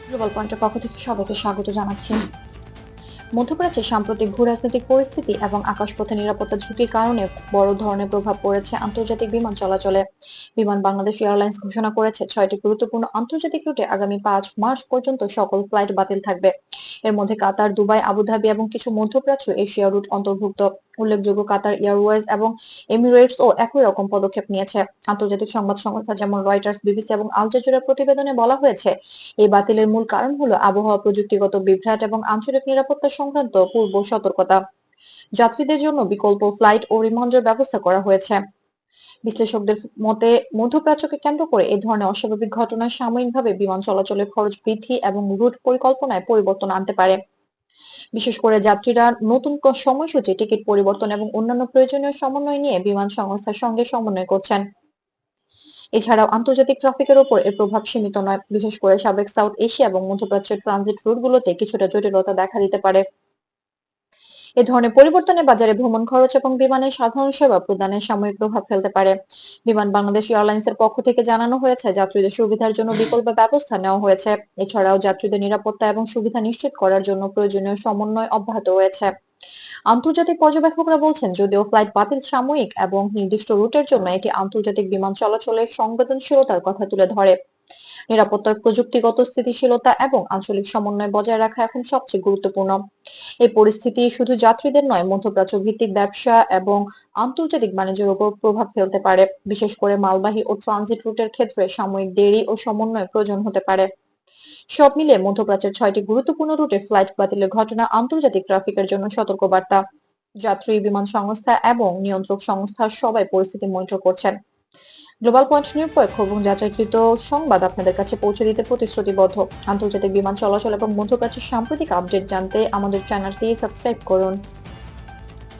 Global পয়েন্টের পক্ষ থেকে সবাইকে স্বাগত জানাচ্ছি। মধ্যপ্রাচ্যের সাম্প্রতিক ভূরাজনৈতিক পরিস্থিতি এবং আকাশপথে নিরাপত্তা ঝুঁকির কারণে বড় ধরনের প্রভাব পড়েছে আন্তর্জাতিক বিমান চলাচলে। বিমান বাংলাদেশ এয়ারলাইন্স ঘোষণা করেছে 6টি গুরুত্বপূর্ণ আন্তর্জাতিক রুটে আগামী 5 মার্চ পর্যন্ত সকল ফ্লাইট বাতিল থাকবে। এর মধ্যে কাতার, দুবাই, আবুধাবি এবং কিছু মধ্যপ্রাচ্য এশিয়া রুট অন্তর্ভুক্ত। উল্লেখযোগ্য, কাতার এয়ারওয়েজ এবং এমিরেটস ও একই রকম পদক্ষেপ নিয়েছে। আন্তর্জাতিক সংবাদ সংস্থা যেমন রয়টার্স, বিবিসি এবং আল জাজিরার প্রতিবেদনে বলা হয়েছে, এই বাতিলের মূল কারণ হলো আবহাওয়া, প্রযুক্তিগত বিভ্রাট এবং আঞ্চলিক নিরাপত্তা সংক্রান্ত পূর্ব সতর্কতা। যাত্রীদের জন্য বিকল্প ফ্লাইট ও রিমান্ডের ব্যবস্থা করা হয়েছে। বিশ্লেষকদের মতে, মধ্যপ্রাচ্যকে কেন্দ্র করে এই ধরনের অস্বাভাবিক ঘটনা সাময়িকভাবে বিমান চলাচলের খরচ বৃদ্ধি এবং রুট পরিকল্পনায় পরিবর্তন আনতে পারে। বিশেষ করে যাত্রীরা নতুন সময়সূচি, টিকিট পরিবর্তন এবং অন্যান্য প্রয়োজনীয় সমন্বয় নিয়ে বিমান সংস্থার সঙ্গে সমন্বয় করছেন। এছাড়াও আন্তর্জাতিক ট্রাফিকের উপর এর প্রভাব সীমিত নয়, বিশেষ করে সাবেক সাউথ এশিয়া এবং মধ্যপ্রাচ্যের ট্রানজিট রুটগুলোতে কিছুটা জটিলতা দেখা দিতে পারে। এ ধরনের পরিবর্তনে বাজারে ভ্রমণ খরচ এবং বিমানের সাধারণ সেবা প্রদানে সাময়িক প্রভাব ফেলতে পারে। বিমান বাংলাদেশ এয়ারলাইন্সের পক্ষ থেকে জানানো হয়েছে, যাত্রীদের সুবিধার জন্য বিকল্প ব্যবস্থা নেওয়া হয়েছে। এছাড়াও যাত্রীদের নিরাপত্তা এবং সুবিধা নিশ্চিত করার জন্য প্রয়োজনীয় সমন্বয় অব্যাহত রয়েছে। আন্তর্জাতিক পর্যবেক্ষকরা বলছেন, যদিও ফ্লাইট বাতিল সাময়িক এবং নির্দিষ্ট রুটের জন্য, এটি আন্তর্জাতিক বিমান চলাচলের সংবেদনশীলতার কথা তুলে ধরে। নিরাপত্তার প্রযুক্তিগত স্থিতিশীলতা এবং আঞ্চলিক সমন্বয় বজায় রাখা এখন সবচেয়ে গুরুত্বপূর্ণ। এই পরিস্থিতি শুধু যাত্রীদের নয়, মধ্যপ্রাচ্য ভিত্তিক ব্যবসা এবং আন্তর্জাতিক বাণিজ্যের উপর প্রভাব ফেলতে পারে। বিশেষ করে মালবাহী ও ট্রানজিট রুটের ক্ষেত্রে সাময়িক দেরি ও সমন্বয় প্রয়োজন হতে পারে। সব মিলিয়ে মধ্যপ্রাচ্যের 6টি গুরুত্বপূর্ণ রুটে ফ্লাইট বাতিলের ঘটনা আন্তর্জাতিক ট্রাফিকের জন্য সতর্কবার্তা। যাত্রী, বিমান সংস্থা এবং নিয়ন্ত্রক সংস্থা সবাই পরিস্থিতি মনিটর করছেন। গ্লোবাল পয়েন্ট নিরপেক্ষ এবং যাচাইকৃত সংবাদ আপনাদের কাছে পৌঁছে দিতে প্রতিশ্রুতিবদ্ধ। আন্তর্জাতিক বিমান চলাচল এবং মধ্যপ্রাচ্যের সাম্প্রতিক আপডেট জানতে আমাদের চ্যানেলটি সাবস্ক্রাইব করুন।